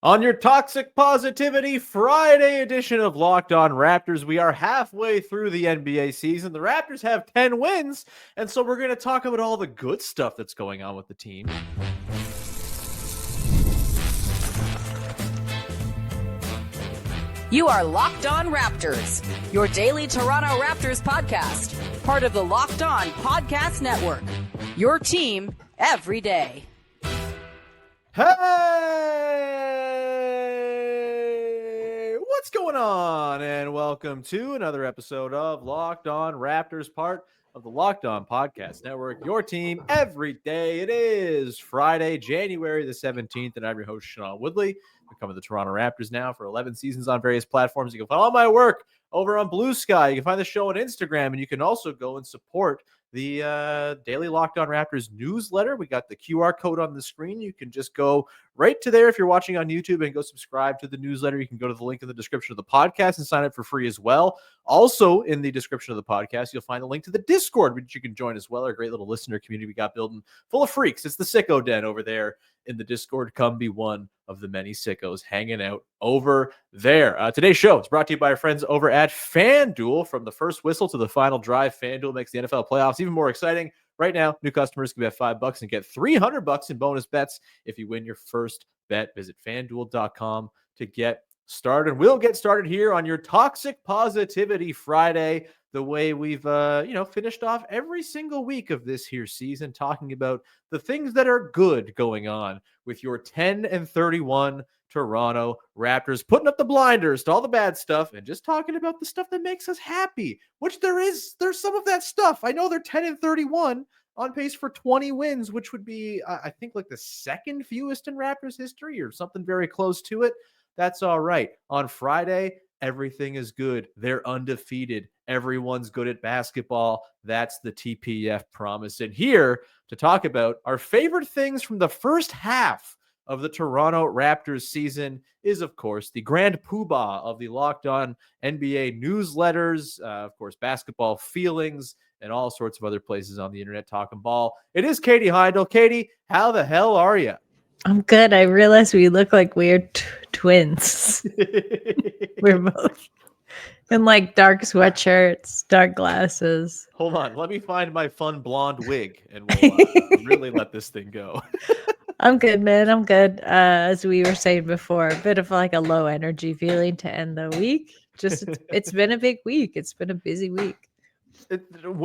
On your Toxic Positivity Friday edition of Locked On Raptors, we are halfway through the NBA season. The Raptors have 10 wins, and so we're going to talk about all the good stuff that's going on with the team. You are Locked On Raptors, your daily Toronto Raptors podcast, part of the Locked On Podcast Network, your team every day. Hey, what's going on? And welcome to another episode of Locked On Raptors, part of the Locked On Podcast Network, your team every day. It is Friday, January the 17th, and I'm your host, Sean Woodley. I'm covering the Toronto Raptors now for 11 seasons on various platforms. You can find all my work over on Blue Sky. You can find the show on Instagram, and you can also go and support the daily Locked On Raptors newsletter. We got the QR code on the screen. You can just go right to there if you're watching on YouTube and go subscribe to the newsletter. You can go to the link in the description of the podcast and sign up for free as well. Also, in the description of the podcast, you'll find a link to the Discord, which you can join as well. Our great little listener community we got building full of freaks. It's the Sicko Den over there in the Discord. Come be one of the many sickos hanging out over there. Today's show is brought to you by our friends over at FanDuel. From the first whistle to the final drive, FanDuel makes the NFL playoffs even more exciting. Right now, new customers can bet $5 and get $300 in bonus bets if you win your first bet. Visit FanDuel.com to get started. We'll get started here on your Toxic Positivity Friday, the way we've finished off every single week of this here season, talking about the things that are good going on with your 10-31 Toronto Raptors, putting up the blinders to all the bad stuff and just talking about the stuff that makes us happy, which there's some of that stuff. I know they're 10-31 on pace for 20 wins, which would be, I think, like the second fewest in Raptors history or something very close to it. That's all right. On Friday, everything is good. They're undefeated. Everyone's good at basketball. That's the TPF promise. And here to talk about our favorite things from the first half of the Toronto Raptors season is, of course, the grand poobah of the Locked On NBA newsletters, of course, basketball feelings, and all sorts of other places on the internet talking ball. It is Katie Heindl. Katie, how the hell are you? I'm good. I realized we look like weird twins. We're both in like dark sweatshirts, dark glasses. Hold on. Let me find my fun blonde wig and we'll really let this thing go. I'm good, man. I'm good. As we were saying before, a bit of like a low energy feeling to end the week. It's been a big week. It's been a busy week.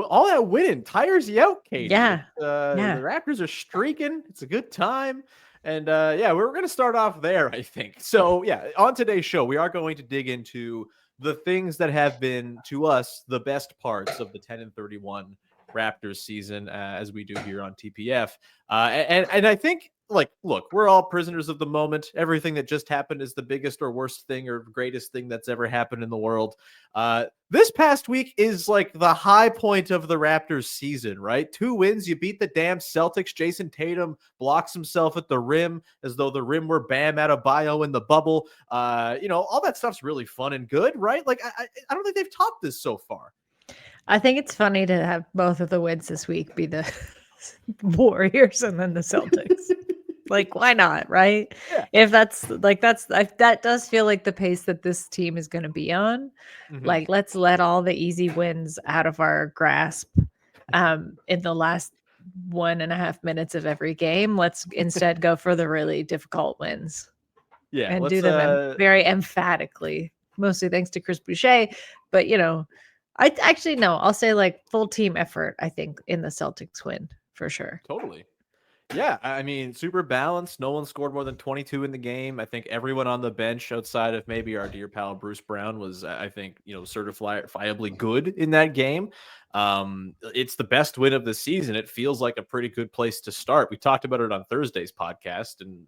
All that winning tires you out, Katie. Yeah. The Raptors are streaking. It's a good time. And we're going to start off there, I think. So, on today's show, we are going to dig into the things that have been, to us, the best parts of the 10-31 Raptors season, as we do here on TPF. And I think, look, we're all prisoners of the moment. Everything that just happened is the biggest or worst thing or greatest thing that's ever happened in the world. This past week is like the high point of the Raptors season, right? 2 wins. You beat the damn Celtics. Jason Tatum blocks himself at the rim as though the rim were Bam Adebayo in the bubble. All that stuff's really fun and good, right? Like, I don't think they've topped this so far. I think it's funny to have both of the wins this week be the Warriors and then the Celtics. Like, why not, right? Yeah. If that does feel like the pace that this team is going to be on. Mm-hmm. Like, let's let all the easy wins out of our grasp in the last 1.5 minutes of every game. Let's instead go for the really difficult wins. Yeah, and do them very emphatically, mostly thanks to Chris Boucher. But, I actually no, I'll say like full team effort, I think, in the Celtics win for sure. Totally. Yeah, I mean, super balanced. No one scored more than 22 in the game. I think everyone on the bench outside of maybe our dear pal Bruce Brown was, I think, certifiably good in that game. It's the best win of the season. It feels like a pretty good place to start. We talked about it on Thursday's podcast, and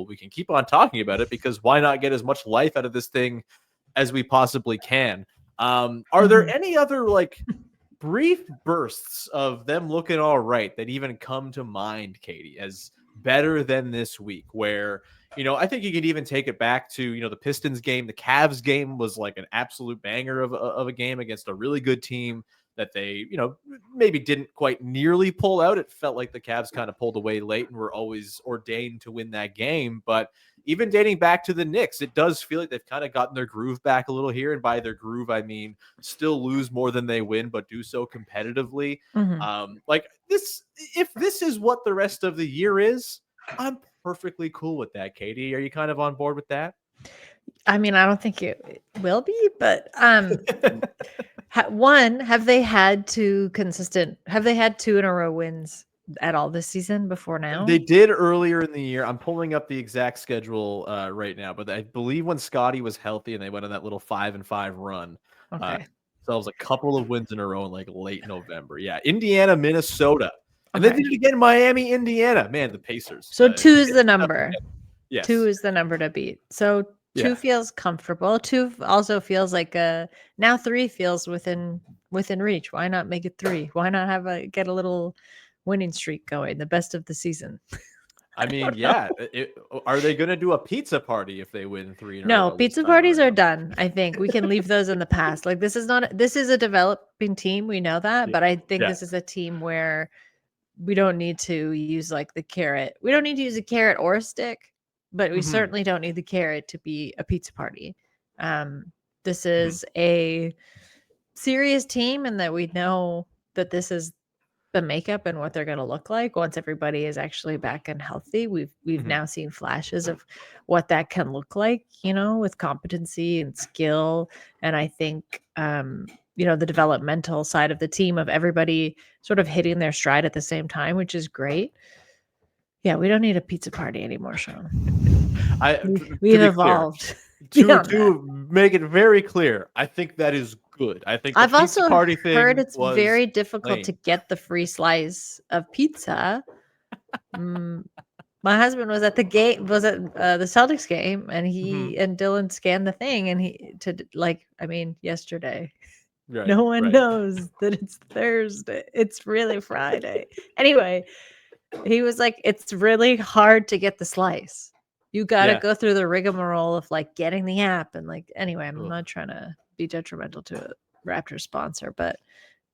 we can keep on talking about it because why not get as much life out of this thing as we possibly can? Are there any other brief bursts of them looking all right that even come to mind, Katie, as better than this week, where, I think you could even take it back to, the Pistons game. The Cavs game was like an absolute banger of a game against a really good team that they, maybe didn't quite nearly pull out. It felt like the Cavs kind of pulled away late and were always ordained to win that game. But even dating back to the Knicks, it does feel like they've kind of gotten their groove back a little here. And by their groove, I mean still lose more than they win, but do so competitively. Like this, if this is what the rest of the year is, I'm perfectly cool with that. Katie, are you kind of on board with that? I mean, I don't think it will be, but have they had two in a row wins at all this season before now? They did earlier in the year. I'm pulling up the exact schedule right now, but I believe when Scottie was healthy and they went on that little 5-5 run, okay, so it was a couple of wins in a row in like late November. Yeah, Indiana, Minnesota, and okay. then did it again, Miami, Indiana. Man, the Pacers. So 2 is the number. Yes. 2 is the number to beat. So 2 feels comfortable. 2 also feels like now 3 feels within reach. Why not make it 3? Why not get a little winning streak going, the best of the season? I mean, yeah. Are they going to do a pizza party if they win 3 in a row? No, pizza parties are done. I think we can leave those in the past. Like this is a developing team. We know that, but I think this is a team where we don't need to use like the carrot. We don't need to use a carrot or a stick, but we certainly don't need the carrot to be a pizza party. This is a serious team, and that we know that this is the makeup and what they're going to look like once everybody is actually back and healthy. We've now seen flashes of what that can look like, with competency and skill. And I think, the developmental side of the team, of everybody sort of hitting their stride at the same time, which is great. Yeah, we don't need a pizza party anymore, Sean. We've evolved. To make it very clear, I think that is good. I think I've also heard it's very difficult to get the free slice of pizza. My husband was at the Celtics game, and he and Dylan scanned the thing, and yesterday. Right, no one knows that it's Thursday. It's really Friday. Anyway, he was like, it's really hard to get the slice. You got to go through the rigmarole of like getting the app. And anyway, I'm not trying to be detrimental to a Raptors sponsor, but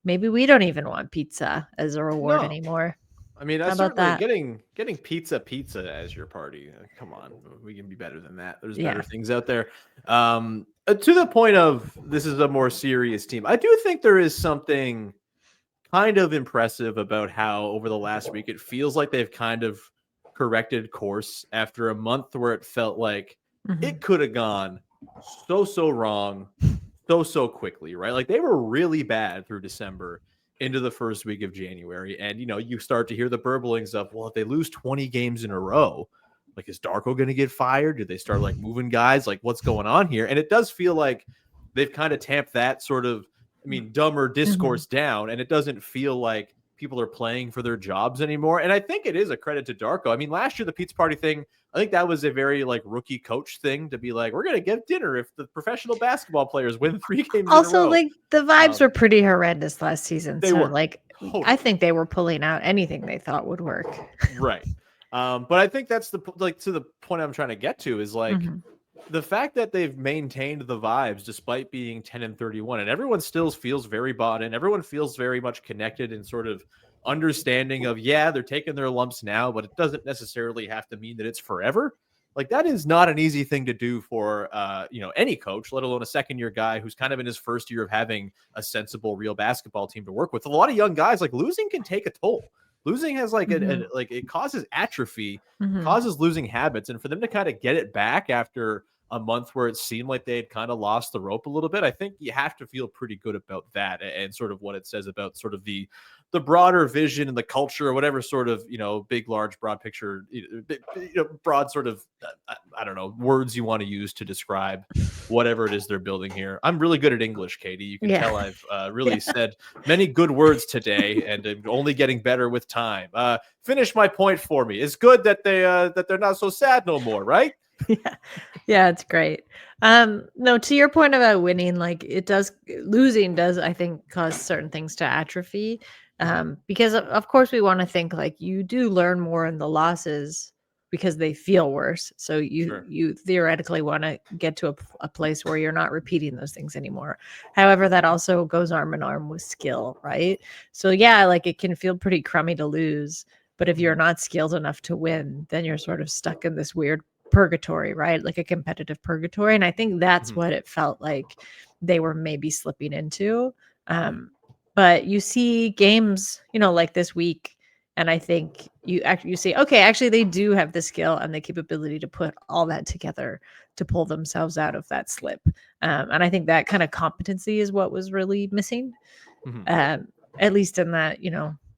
maybe we don't even want pizza as a reward anymore. I mean, that's certainly getting pizza as your party. Come on, we can be better than that. There's better things out there. To the point of this is a more serious team. I do think there is something kind of impressive about how over the last week it feels like they've kind of corrected course after a month where it felt like it could have gone so wrong so quickly, right? Like they were really bad through December into the first week of January. And, you start to hear the burblings of, well, if they lose 20 games in a row, like, is Darko going to get fired? Do they start like moving guys? Like, what's going on here? And it does feel like they've kind of tamped that sort of, dumber discourse down. And it doesn't feel like people are playing for their jobs anymore. And I think it is a credit to Darko. I mean, last year, the pizza party thing, I think that was a very like rookie coach thing to be like, we're going to get dinner if the professional basketball players win 3 games also, in a row. like the vibes were pretty horrendous last season. They were. Totally. I think they were pulling out anything they thought would work. Right. But I think that's to the point I'm trying to get to is like the fact that they've maintained the vibes despite being 10-31, and everyone still feels very bought in. Everyone feels very much connected and sort of understanding of, they're taking their lumps now, but it doesn't necessarily have to mean that it's forever. Like that is not an easy thing to do for, any coach, let alone a second-year guy who's kind of in his first year of having a sensible, real basketball team to work with. A lot of young guys, like losing can take a toll. Losing has it causes atrophy, causes losing habits. And for them to kind of get it back after a month where it seemed like they had kind of lost the rope a little bit, I think you have to feel pretty good about that and sort of what it says about sort of the broader vision and the culture or whatever sort of, big, large, broad picture, broad sort of, I don't know, words you want to use to describe whatever it is they're building here. I'm really good at English, Katie. You can tell I've really said many good words today and I'm only getting better with time. Finish my point for me. It's good that they're not so sad no more, right? Yeah, it's great. No, to your point about winning, like losing does, I think, cause certain things to atrophy. Because of course we want to think like you do learn more in the losses because they feel worse. So you theoretically want to get to a place where you're not repeating those things anymore. However, that also goes arm in arm with skill, right? So like it can feel pretty crummy to lose, but if you're not skilled enough to win, then you're sort of stuck in this weird purgatory, right? Like a competitive purgatory. And I think that's what it felt like they were maybe slipping into. But you see games, like this week, and I think you see, okay, actually they do have the skill and the capability to put all that together to pull themselves out of that slip. And I think that kind of competency is what was really missing. At least in that,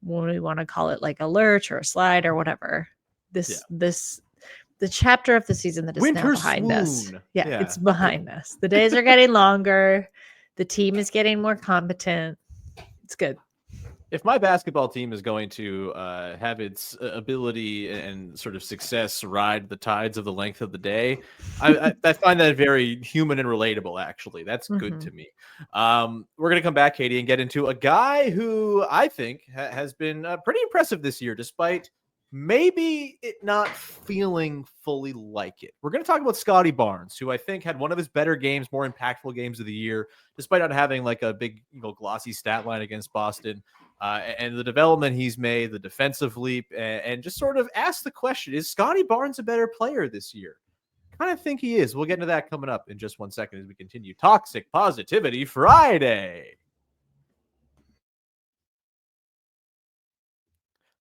when we want to call it like a lurch or a slide or whatever. The chapter of the season that is now behind us. Yeah, it's behind us. The days are getting longer. The team is getting more competent. It's good. If my basketball team is going to have its ability and sort of success ride the tides of the length of the day, I find that very human and relatable, actually. That's good to me. We're going to come back, Katie, and get into a guy who I think has been pretty impressive this year, despite maybe it not feeling fully like it. We're going to talk about Scottie Barnes, who I think had one of his better games, more impactful games of the year, despite not having like a big, glossy stat line against Boston. And the development he's made, the defensive leap, and just sort of ask the question, is Scottie Barnes a better player this year? Kind of think he is. We'll get into that coming up in just 1 second as we continue Toxic Positivity Friday.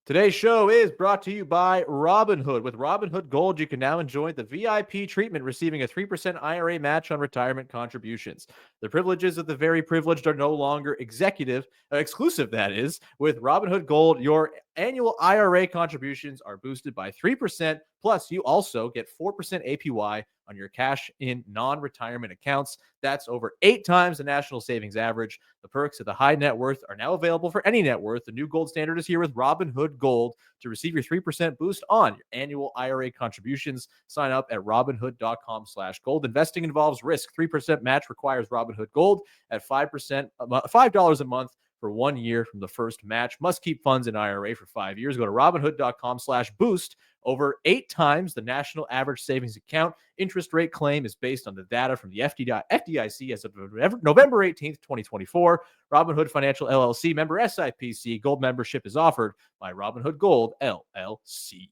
Today's show is brought to you by Robinhood. With Robinhood Gold, you can now enjoy the VIP treatment, receiving a 3% IRA match on retirement contributions. The privileges of the very privileged are no longer exclusive, that is. With Robinhood Gold, your annual IRA contributions are boosted by 3%, plus you also get 4% APY on your cash in non-retirement accounts. That's over 8 times the national savings average. The perks of the high net worth are now available for any net worth. The new gold standard is here with Robinhood Gold. To receive your 3% boost on your annual IRA contributions, sign up at robinhood.com/gold. Investing involves risk. 3% match requires Robinhood Gold at $5 a month for 1 year from the first match. Must keep funds in IRA for 5 years. Go to robinhood.com/boost. Over 8 times the national average savings account. Interest rate claim is based on the data from the FDIC as of November 18th, 2024. Robinhood Financial LLC, member SIPC. Gold membership is offered by Robinhood Gold LLC.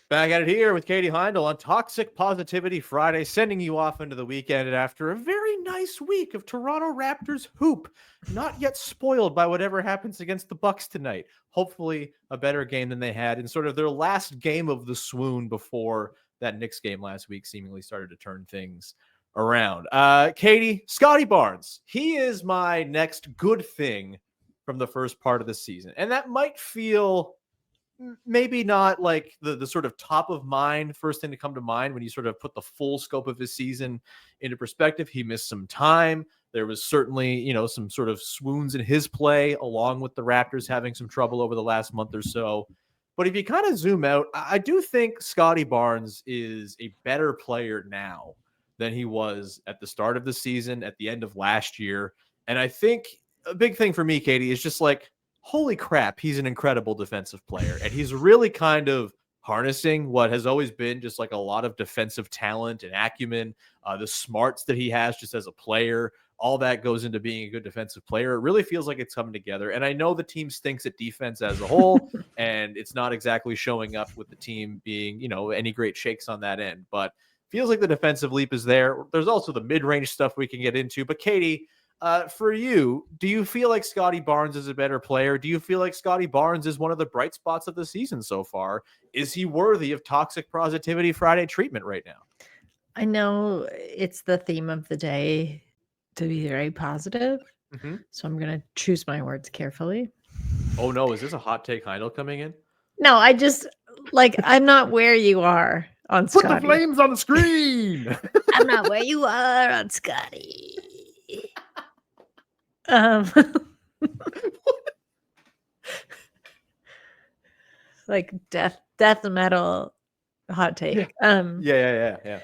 Back at it here with Katie Heindl on Toxic Positivity Friday, sending you off into the weekend after a very nice week of Toronto Raptors hoop. Not yet spoiled by whatever happens against the Bucks tonight. Hopefully a better game than they had in sort of their last game of the swoon before that Knicks game last week seemingly started to turn things around. Katie, Scottie Barnes, he is my next good thing from the first part of the season. And that might feel maybe not like the sort of top of mind first thing to come to mind when you sort of put the full scope of his season into perspective. He missed some time. There was certainly, some sort of swoons in his play, along with the Raptors having some trouble over the last month or so. But if you kind of zoom out, I do think Scottie Barnes is a better player now than he was at the start of the season, at the end of last year. And I think a big thing for me, Katie, is just like, holy crap, he's an incredible defensive player. And he's really kind of harnessing what has always been just like a lot of defensive talent and acumen, the smarts that he has just as a player. All that goes into being a good defensive player. It really feels like it's coming together. And I know the team stinks at defense as a whole, and it's not exactly showing up with the team being, any great shakes on that end. But feels like the defensive leap is there. There's also the mid-range stuff we can get into. But Katie, for you, do you feel like Scottie Barnes is a better player? Do you feel like Scottie Barnes is one of the bright spots of the season so far? Is he worthy of Toxic Positivity Friday treatment right now? I know it's the theme of the day to be very positive. So I'm going to choose my words carefully. Oh no, is this a hot take Heindl coming in? No, I just I'm not where you are on Scottie. Put the flames on the screen. I'm not where you are on Scottie. Like death metal hot take. Yeah.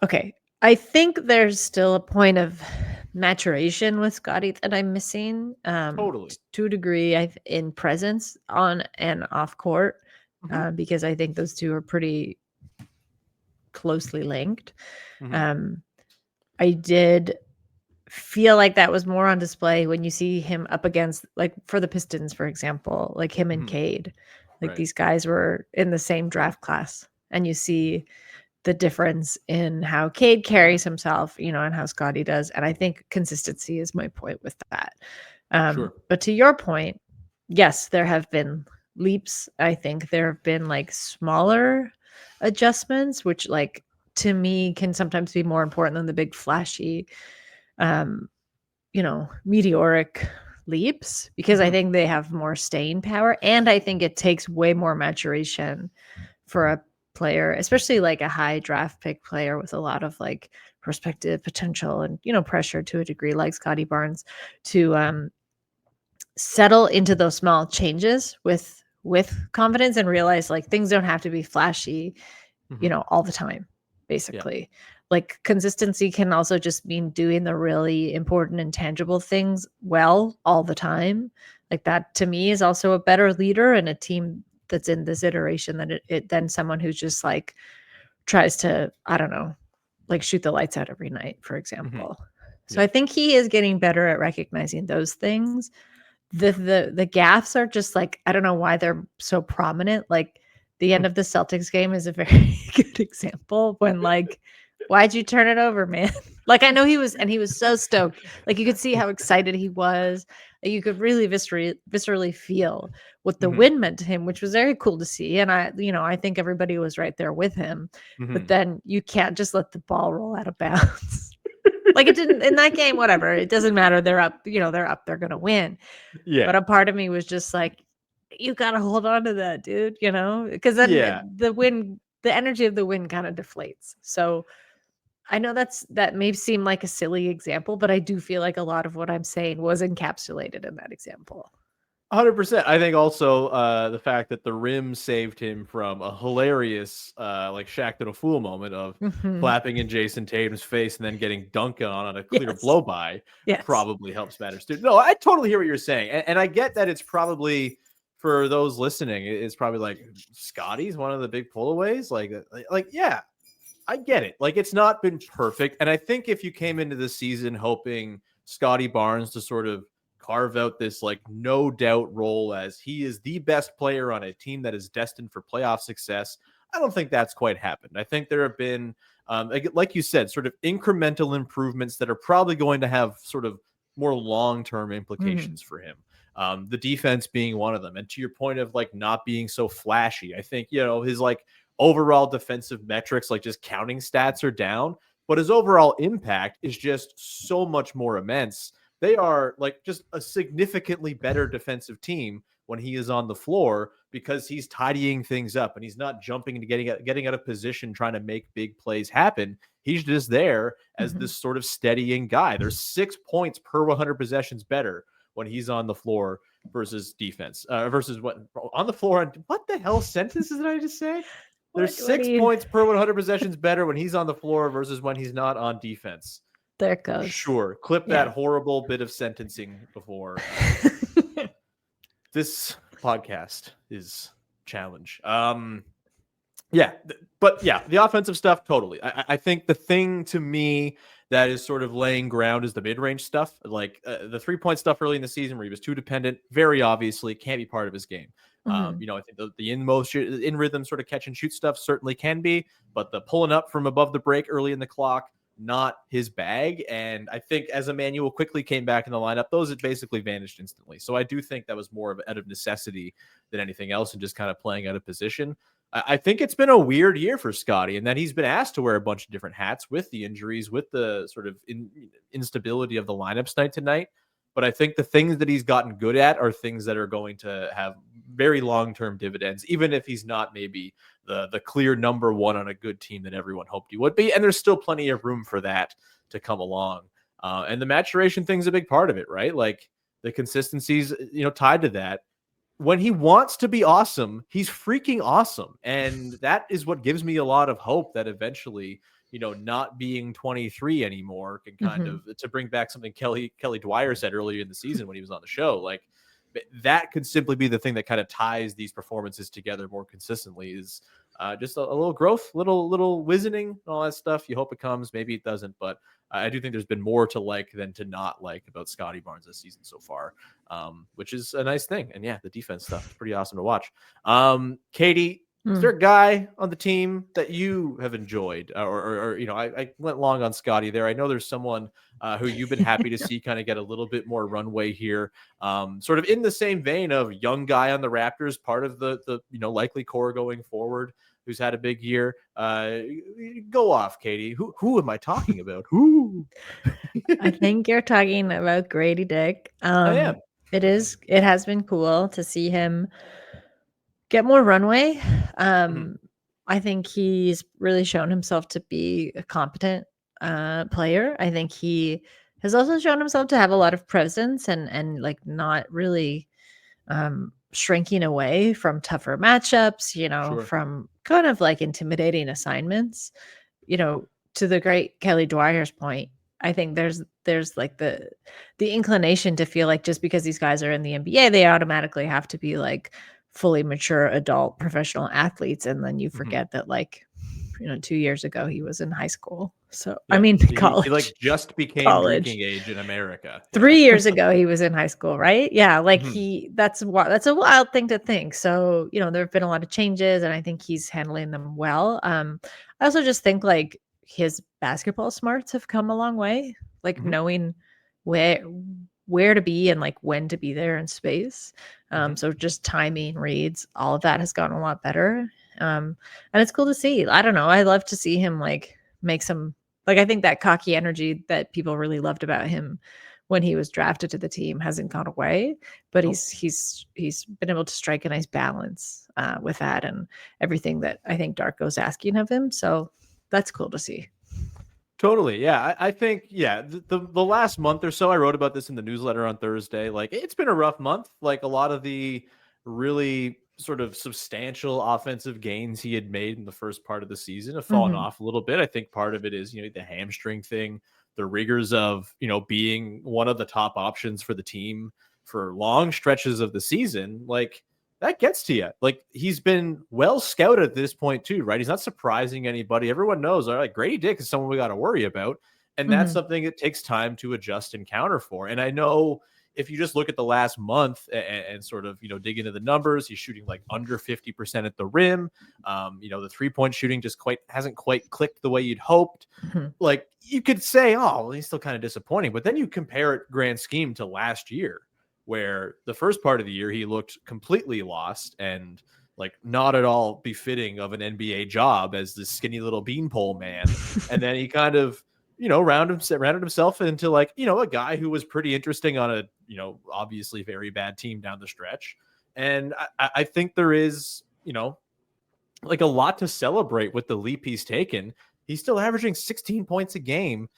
Okay. I think there's still a point of maturation with Scottie that I'm missing. Totally. To a degree, in presence on and off court, because I think those two are pretty closely linked. I did feel like that was more on display when you see him up against, like, for the Pistons, for example, like him and Cade. Like, these guys were in the same draft class, and you see the difference in how Cade carries himself, and how Scottie does. And I think consistency is my point with that. But to your point, yes, there have been leaps. I think there have been like smaller adjustments, which, like, to me can sometimes be more important than the big flashy, meteoric leaps, because I think they have more staying power. And I think it takes way more maturation for a player, especially like a high draft pick player with a lot of like prospective potential and, pressure to a degree, like Scottie Barnes, to settle into those small changes with confidence and realize like things don't have to be flashy, all the time, basically. Like, consistency can also just mean doing the really important and tangible things well all the time. Like, that to me is also a better leader in a team that's in this iteration than someone who's just like tries to, I don't know, like shoot the lights out every night, for example. So I think he is getting better at recognizing those things. The gaffes are just like, I don't know why they're so prominent. Like, the end of the Celtics game is a very good example when, like, why'd you turn it over, man? Like, I know he was so stoked. Like, you could see how excited he was. You could really viscerally feel what the win meant to him, which was very cool to see. And I think everybody was right there with him. But then you can't just let the ball roll out of bounds. Like, it didn't in that game, whatever. It doesn't matter. They're up, they're going to win. Yeah. But a part of me was just like, you got to hold on to that, dude, because then the energy of the win kind of deflates. So I know that may seem like a silly example, but I do feel like a lot of what I'm saying was encapsulated in that example. 100%. I think also the fact that the rim saved him from a hilarious like Shaq did a fool moment of clapping in Jason Tatum's face and then getting dunked on a clear blow by probably helps matters too. No, I totally hear what you're saying. And I get that it's probably, for those listening, it's probably like, Scottie's one of the big pullaways. Like, yeah, I get it. Like, it's not been perfect. And I think if you came into the season hoping Scottie Barnes to sort of carve out this like no doubt role as he is the best player on a team that is destined for playoff success, I don't think that's quite happened. I think there have been, like you said, sort of incremental improvements that are probably going to have sort of more long-term implications for him. The defense being one of them. And to your point of like not being so flashy, I think, his like overall defensive metrics, like just counting stats, are down, but his overall impact is just so much more immense. They are like just a significantly better defensive team when he is on the floor because he's tidying things up and he's not jumping and getting out of position trying to make big plays happen. He's just there as this sort of steadying guy. There's 6 points per 100 possessions better when he's on the floor versus defense versus what on the floor. What the hell sentences did I just say? There's 6 points per 100 possessions better when he's on the floor versus when he's not on defense. There it goes. Sure. Clip that horrible bit of sentencing before. This podcast is challenge. But the offensive stuff, totally. I think the thing to me that is sort of laying ground is the mid-range stuff. Like the 3-point stuff early in the season where he was too dependent, very obviously can't be part of his game. I think the in rhythm sort of catch and shoot stuff certainly can be, but the pulling up from above the break early in the clock, not his bag. And I think as Emmanuel quickly came back in the lineup, those had basically vanished instantly. So I do think that was more of out of necessity than anything else and just kind of playing out of position. I think it's been a weird year for Scottie, and that he's been asked to wear a bunch of different hats with the injuries, with the sort of instability of the lineups night to night. But I think the things that he's gotten good at are things that are going to have very long-term dividends, even if he's not maybe the clear number one on a good team that everyone hoped he would be. And there's still plenty of room for that to come along. And the maturation thing's a big part of it, right? Like the consistency's, tied to that. When he wants to be awesome, he's freaking awesome. And that is what gives me a lot of hope that eventually, not being 23 anymore can kind of, to bring back something Kelly Dwyer said earlier in the season when he was on the show, like that could simply be the thing that kind of ties these performances together more consistently is just a little growth, little wizening, all that stuff. You hope it comes. Maybe it doesn't, but I do think there's been more to like than to not like about Scottie Barnes this season so far, which is a nice thing. And yeah, the defense stuff is pretty awesome to watch. Katie, is there a guy on the team that you have enjoyed, or I went long on Scottie there. I know there's someone who you've been happy to see kind of get a little bit more runway here, sort of in the same vein of young guy on the Raptors, part of the likely core going forward, who's had a big year. Go off, Katie. Who am I talking about? Who? I think you're talking about Grady Dick. I am. It has been cool to see him get more runway. I think he's really shown himself to be a competent player. I think he has also shown himself to have a lot of presence and like not really shrinking away from tougher matchups, Sure. from kind of like intimidating assignments. To the great Kelly Dwyer's point, I think there's like the inclination to feel like just because these guys are in the NBA, they automatically have to be like fully mature adult professional athletes, and then you forget that 2 years ago he was in high school. So yeah. I mean college. He like just became drinking age in America. 3 years ago he was in high school, right? Yeah, like that's a wild thing to think. So there have been a lot of changes, and I think he's handling them well. I also just think like his basketball smarts have come a long way, like knowing where to be and like when to be there in space. So just timing, reads, all of that has gotten a lot better. And it's cool to see. I don't know. I love to see him like make some, like, I think that cocky energy that people really loved about him when he was drafted to the team hasn't gone away, but he's been able to strike a nice balance with that and everything that I think Darko's asking of him. So that's cool to see. Totally. Yeah. I think, the last month or so, I wrote about this in the newsletter on Thursday. Like, it's been a rough month. Like, a lot of the really sort of substantial offensive gains he had made in the first part of the season have fallen off a little bit. I think part of it is, the hamstring thing, the rigors of, being one of the top options for the team for long stretches of the season. Like, that gets to you. Like, he's been well scouted at this point too, right? He's not surprising anybody. Everyone knows, all right, Grady Dick is someone we got to worry about. And that's something that takes time to adjust and counter for. And I know if you just look at the last month and sort of, dig into the numbers, he's shooting like under 50% at the rim. The 3-point shooting just hasn't quite clicked the way you'd hoped. Like, you could say, oh, well, he's still kind of disappointing. But then you compare it grand scheme to last year, where the first part of the year he looked completely lost and like not at all befitting of an NBA job as this skinny little beanpole man. And then he kind of, rounded himself into like, a guy who was pretty interesting on a, obviously very bad team down the stretch. And I think there is, like a lot to celebrate with the leap he's taken. He's still averaging 16 points a game,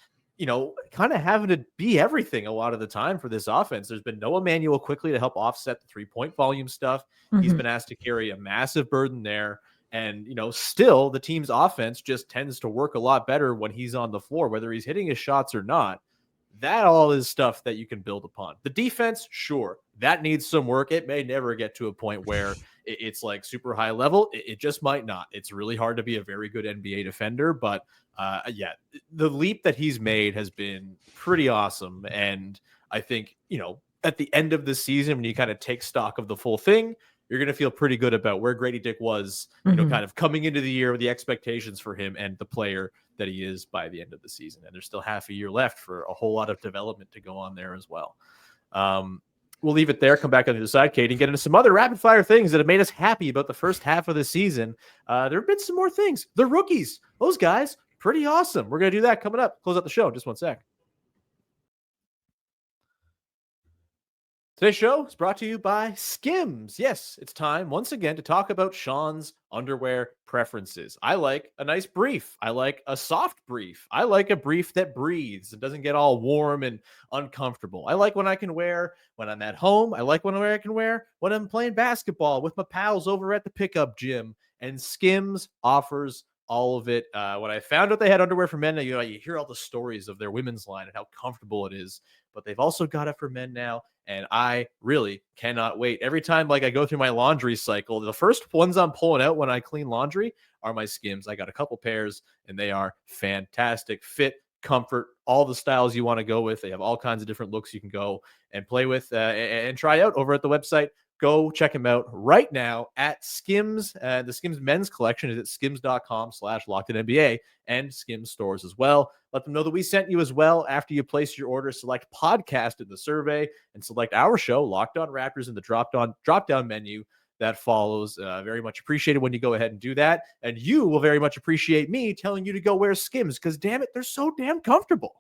kind of having to be everything a lot of the time for this offense. There's been no Emmanuel quickly to help offset the 3-point volume stuff. He's been asked to carry a massive burden there. And, still the team's offense just tends to work a lot better when he's on the floor, whether he's hitting his shots or not. That all is stuff that you can build upon. The defense, sure, that needs some work. It may never get to a point where it's like super high level. It just might not. It's really hard to be a very good NBA defender, but the leap that he's made has been pretty awesome. And I think, at the end of the season, when you kind of take stock of the full thing, you're going to feel pretty good about where Grady Dick was, kind of coming into the year with the expectations for him and the player that he is by the end of the season. And there's still half a year left for a whole lot of development to go on there as well. We'll leave it there, come back on the other side, Kate, and get into some other rapid fire things that have made us happy about the first half of the season. There have been some more things. The rookies, those guys, pretty awesome. We're going to do that coming up. Close out the show in just one sec. Today's show is brought to you by Skims. Yes, it's time once again to talk about Sean's underwear preferences. I like a nice brief. I like a soft brief. I like a brief that breathes and doesn't get all warm and uncomfortable. I like when I can wear when I'm at home. I like when I can wear when I'm playing basketball with my pals over at the pickup gym. And Skims offers all of it. When I found out they had underwear for men, you hear all the stories of their women's line and how comfortable it is, but they've also got it for men now. And I really cannot wait. Every time I go through my laundry cycle, the first ones I'm pulling out when I clean laundry are my Skims. I got a couple pairs and they are fantastic. Fit, comfort, all the styles you want to go with. They have all kinds of different looks you can go and play with and try out over at the website. Go check them out right now at Skims. The Skims men's collection is at skims.com/lockedinNBA and Skims stores as well. Let them know that we sent you as well. After you place your order, select podcast in the survey and select our show, Locked On Raptors, in the drop-down menu that follows. Very much appreciated when you go ahead and do that. And you will very much appreciate me telling you to go wear Skims because, damn it, they're so damn comfortable.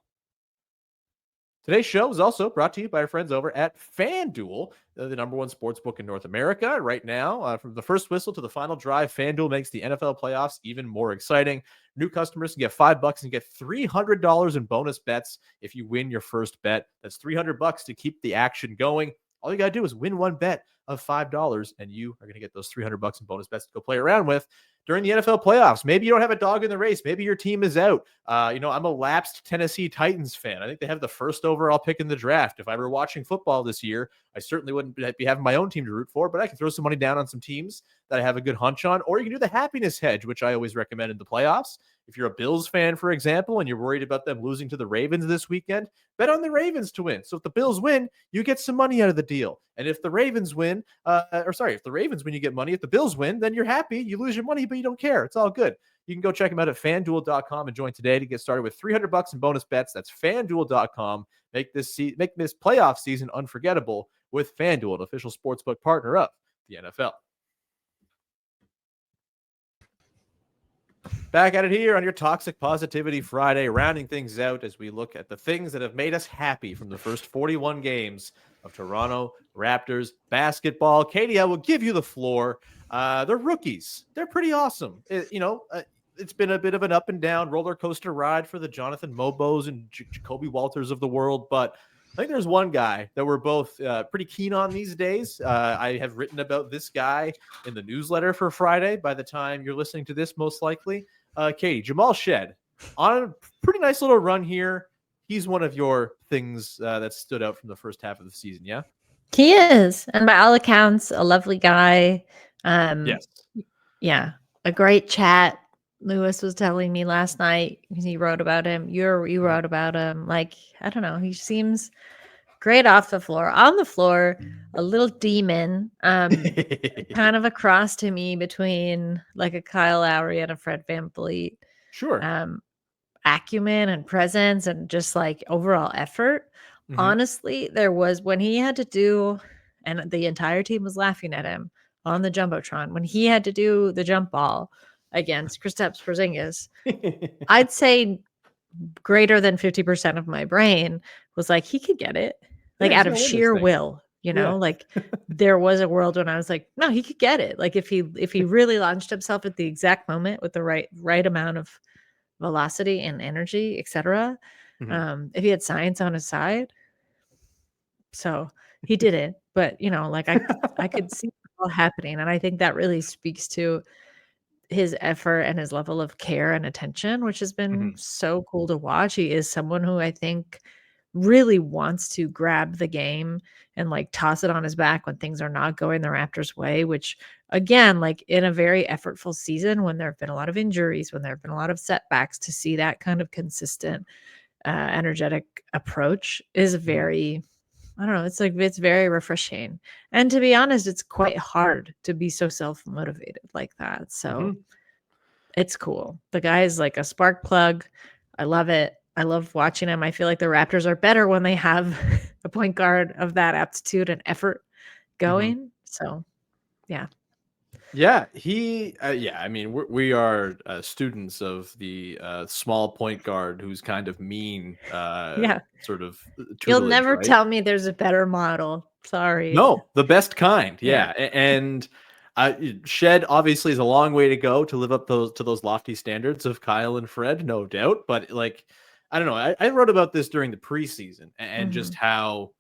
Today's show is also brought to you by our friends over at FanDuel, the number one sports book in North America. Right now, from the first whistle to the final drive, FanDuel makes the NFL playoffs even more exciting. New customers can get $5 and get $300 in bonus bets if you win your first bet. That's $300 to keep the action going. All you got to do is win one bet of $5, and you are going to get those $300 in bonus bets to go play around with during the NFL playoffs. Maybe you don't have a dog in the race. Maybe your team is out. I'm a lapsed Tennessee Titans fan. I think they have the first overall pick in the draft. If I were watching football this year, I certainly wouldn't be having my own team to root for, but I can throw some money down on some teams that I have a good hunch on, or you can do the happiness hedge, which I always recommend in the playoffs. If you're a Bills fan, for example, and you're worried about them losing to the Ravens this weekend, bet on the Ravens to win. So if the Bills win, you get some money out of the deal. And if the Ravens win, if the Ravens win, you get money. If the Bills win, then you're happy. You lose your money, but you don't care. It's all good. You can go check them out at FanDuel.com and join today to get started with $300 in bonus bets. That's FanDuel.com. Make this playoff season unforgettable with FanDuel, an official sportsbook partner of the NFL. Back at it here on your Toxic Positivity Friday, rounding things out as we look at the things that have made us happy from the first 41 games of Toronto Raptors basketball. Katie, I will give you the floor. They're rookies. They're pretty awesome. It's been a bit of an up and down roller coaster ride for the Jonathan Mobos and Jacoby Walters of the world, but I think there's one guy that we're both pretty keen on these days. I have written about this guy in the newsletter for Friday by the time you're listening to this, most likely. Katie, Jamal Shead, on a pretty nice little run here. He's one of your things that stood out from the first half of the season, yeah? He is. And by all accounts, a lovely guy. Yes. Yeah, a great chat. Lewis was telling me last night, he wrote about him. You wrote about him. Like, I don't know. He seems great off the floor. On the floor, a little demon, kind of a cross to me between like a Kyle Lowry and a Fred VanVleet. Sure. Acumen and presence and just like overall effort. Mm-hmm. Honestly, there was when he had to do, and the entire team was laughing at him on the Jumbotron, when he had to do the jump ball against Kristaps Porzingis, I'd say greater than 50% of my brain was like, he could get it, like out of sheer will, like there was a world when I was like, no, he could get it. Like if he really launched himself at the exact moment with the right amount of velocity and energy, etc. Mm-hmm. If he had science on his side. So he did it, but I could see it all happening. And I think that really speaks to his effort and his level of care and attention, which has been so cool to watch. He is someone who I think really wants to grab the game and like toss it on his back when things are not going the Raptors' way, which again, like in a very effortful season, when there have been a lot of injuries, when there have been a lot of setbacks, to see that kind of consistent, energetic approach is very, I don't know, it's very refreshing. And to be honest, it's quite hard to be so self-motivated like that. So it's cool. The guy is like a spark plug. I love it. I love watching him. I feel like the Raptors are better when they have a point guard of that aptitude and effort going. So, yeah. Yeah, I mean, we are students of the small point guard who's kind of mean, sort of tutelage, you'll never right? tell me there's a better model. Sorry. No, the best kind. Yeah. And Shed obviously is a long way to go to live up to those lofty standards of Kyle and Fred, no doubt. But like, I don't know. I wrote about this during the preseason and just how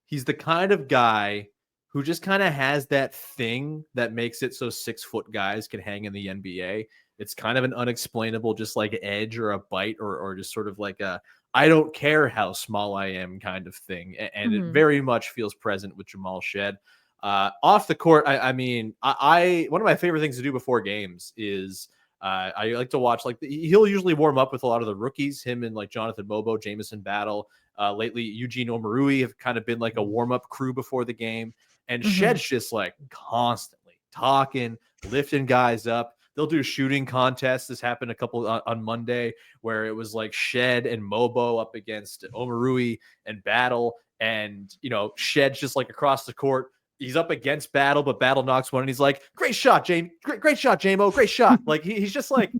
he's the kind of guy who just kind of has that thing that makes it so 6-foot guys can hang in the NBA. It's kind of an unexplainable, just like edge or a bite or just sort of like a, I don't care how small I am kind of thing. And it very much feels present with Jamal Shead. Off the court, I mean, one of my favorite things to do before games is I like to watch, like, he'll usually warm up with a lot of the rookies, him and like Jonathan Bobo, Jamison Battle. Lately, Eugene Omarui have kind of been like a warm-up crew before the game. And Shead's just like constantly talking, lifting guys up. They'll do shooting contests. This happened a couple on Monday where it was like Shead and Mobo up against Omarui and Battle. And, you know, Shead's just like across the court. He's up against Battle, but Battle knocks one and he's like, great shot, Jamie. Great shot, Jamo. Great shot. Like he's just like,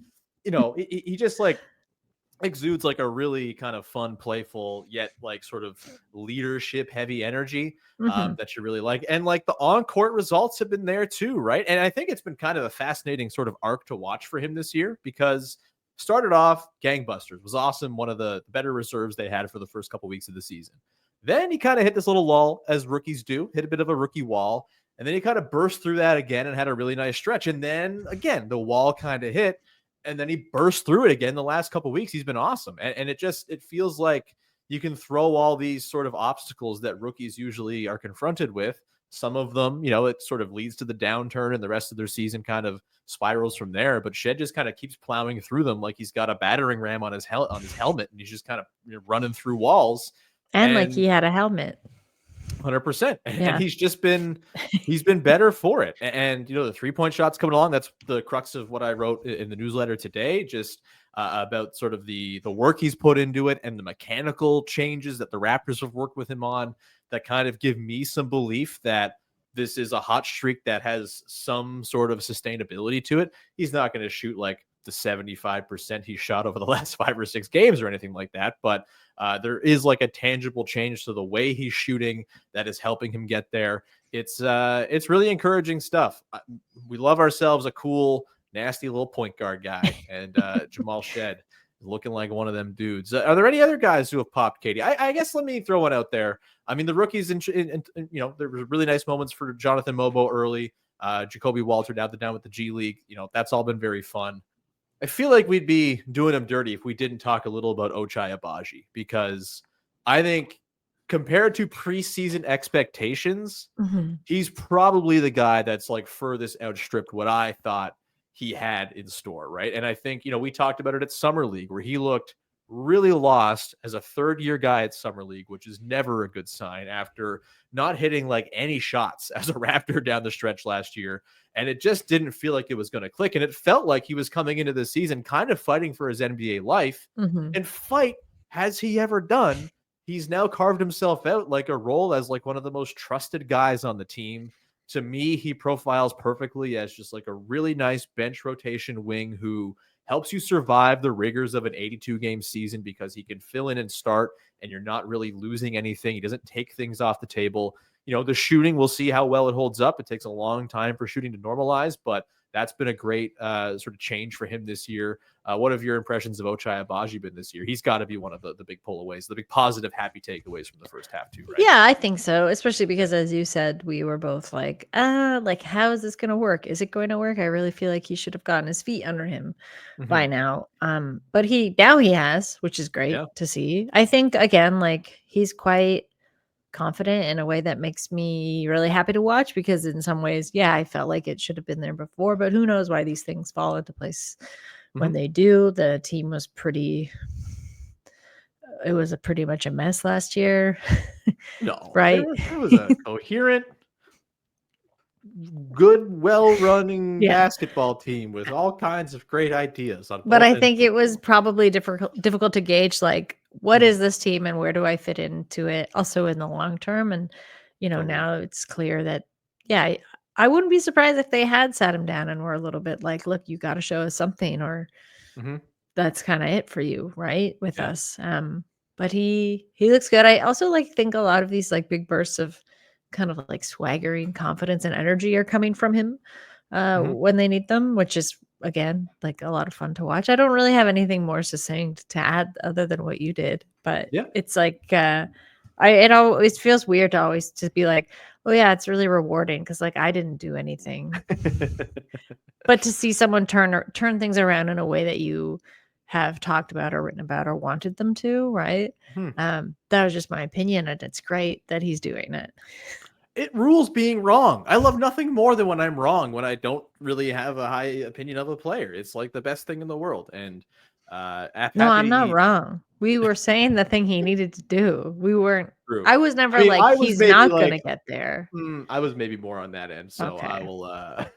you know, he just like exudes like a really kind of fun, playful, yet like sort of leadership heavy energy that you really like. And like the on-court results have been there too, right? And I think it's been kind of a fascinating sort of arc to watch for him this year, because started off gangbusters, was awesome, one of the better reserves they had for the first couple weeks of the season. Then he kind of hit this little lull, as rookies do, hit a bit of a rookie wall, and then he kind of burst through that again and had a really nice stretch. And then again, the wall kind of hit, and then he burst through it again. The last couple of weeks, he's been awesome. And it feels like you can throw all these sort of obstacles that rookies usually are confronted with. Some of them, you know, it sort of leads to the downturn and the rest of their season kind of spirals from there. But Shead just kind of keeps plowing through them like he's got a battering ram on his helmet, and he's just kind of, you know, running through walls. And like he had a helmet. 100%. And he's been better for it. And, you know, the 3-point shots coming along, that's the crux of what I wrote in the newsletter today, just about sort of the work he's put into it and the mechanical changes that the Raptors have worked with him on that kind of give me some belief that this is a hot streak that has some sort of sustainability to it. He's not going to shoot like the 75% he shot over the last 5 or 6 games or anything like that, but there is like a tangible change to the way he's shooting that is helping him get there. It's really encouraging stuff. We love ourselves a cool, nasty little point guard guy, and Jamal Shead looking like one of them dudes. Are there any other guys who have popped, Katie? I guess let me throw one out there. I mean, the rookies, in you know, there were really nice moments for Jonathan Mobo early. Jacoby Walter down with the G League. You know, that's all been very fun. I feel like we'd be doing him dirty if we didn't talk a little about Ochai Agbaji, because I think compared to preseason expectations, he's probably the guy that's like furthest outstripped what I thought he had in store, right? And I think, you know, we talked about it at Summer League where he looked really lost as a third-year guy at Summer League, which is never a good sign after not hitting like any shots as a Raptor down the stretch last year. And it just didn't feel like it was going to click. And it felt like he was coming into the season kind of fighting for his NBA life. And fight has he ever done? He's now carved himself out like a role as like one of the most trusted guys on the team. To me, he profiles perfectly as just like a really nice bench rotation wing who helps you survive the rigors of an 82-game season because he can fill in and start, and you're not really losing anything. He doesn't take things off the table. You know, the shooting, we'll see how well it holds up. It takes a long time for shooting to normalize, but that's been a great sort of change for him this year. What have your impressions of Ochai Agbaji been this year? He's got to be one of the big pullaways, the big positive, happy takeaways from the first half too, right? Yeah, I think so, especially because, as you said, we were both like, how is this going to work? Is it going to work? I really feel like he should have gotten his feet under him by now. But he has, which is great to see. I think, again, like he's quite confident in a way that makes me really happy to watch, because in some ways, I felt like it should have been there before, but who knows why these things fall into place when they do. The team was pretty much a mess last year. No, right? It was a coherent, good, well-running basketball team with all kinds of great ideas. But I think it was probably difficult to gauge, like, what is this team and where do I fit into it also in the long term? And, you know, now it's clear that, I wouldn't be surprised if they had sat him down and were a little bit like, look, you got to show us something, or that's kind of it for you, right? With us. But he looks good. I also think a lot of these like big bursts of kind of like swaggering confidence and energy are coming from him when they need them, which is, again, like a lot of fun to watch. I don't really have anything more succinct to add other than what you did, but it's like it always feels weird to always just be like, Well, yeah, it's really rewarding because like I didn't do anything, but to see someone turn things around in a way that you have talked about or written about or wanted them to, right? That was just my opinion, and it's great that he's doing it. It rules being wrong. I love nothing more than when I'm wrong, when I don't really have a high opinion of a player. It's like the best thing in the world. And No, I'm not wrong. We were saying the thing he needed to do. We weren't. True. I was never I mean, like I was he's maybe not like, gonna get there. I was maybe more on that end. So I Okay. will. I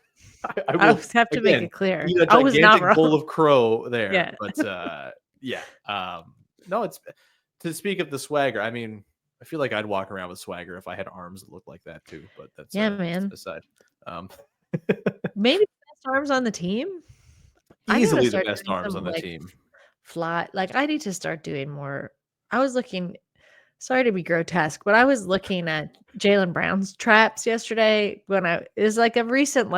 I will have to make again it clear. eat a I was not gigantic bowl wrong. of crow there. Yeah. But yeah. No, it's to speak of the swagger. I mean, I feel like I'd walk around with swagger if I had arms that look like that too. But that's Yeah, man. aside. Maybe the best arms on the team. I gotta Easily the start best doing arms some on the like team. fly. Like I need to start doing more. I was looking. Sorry to be grotesque, but I was looking at Jaylen Brown's traps yesterday when it was like a recent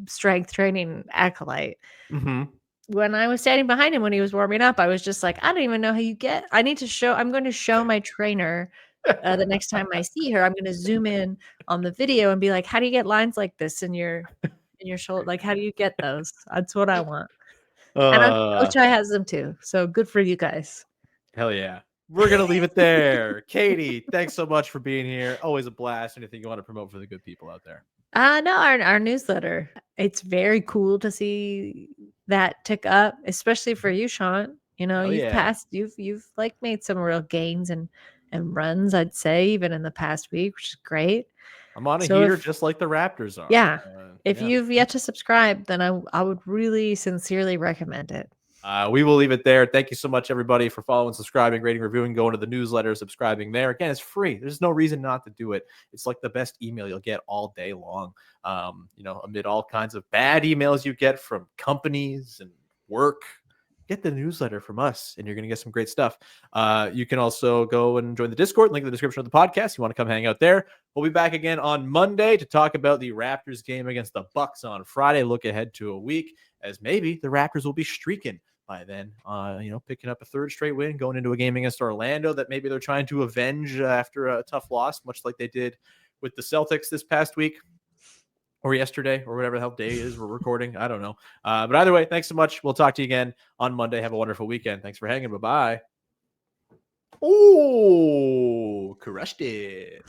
strength training acolyte. Mm-hmm. When I was standing behind him when he was warming up, I was just like, I don't even know how you get. I'm going to show my trainer the next time I see her. I'm going to zoom in on the video and be like, how do you get lines like this in your shoulder? Like, how do you get those? That's what I want. And Ochai has them too. So good for you guys. Hell yeah. We're going to leave it there. Katie, thanks so much for being here. Always a blast. Anything you want to promote for the good people out there? No, our newsletter. It's very cool to see that tick up, especially for you, Sean. You know, Hell yeah. you've like made some real gains and runs, I'd say, even in the past week, which is great. I'm on a So heater just like the Raptors are. yeah, if Yeah. you've yet to subscribe, then I would really sincerely recommend it. We will leave it there. Thank you so much, everybody, for following, subscribing, rating, reviewing, going to the newsletter, subscribing there. Again, it's free. There's no reason not to do it. It's like the best email you'll get all day long. Amid all kinds of bad emails you get from companies and work, get the newsletter from us, and you're going to get some great stuff. You can also go and join the Discord. Link in the description of the podcast. You want to come hang out there. We'll be back again on Monday to talk about the Raptors game against the Bucks on Friday. Look ahead to a week as maybe the Raptors will be streaking by then, picking up a third straight win, going into a game against Orlando that maybe they're trying to avenge after a tough loss, much like they did with the Celtics this past week or yesterday or whatever the hell day is we're recording. I don't know. But either way, thanks so much. We'll talk to you again on Monday. Have a wonderful weekend. Thanks for hanging. Bye-bye. Oh, crushed it.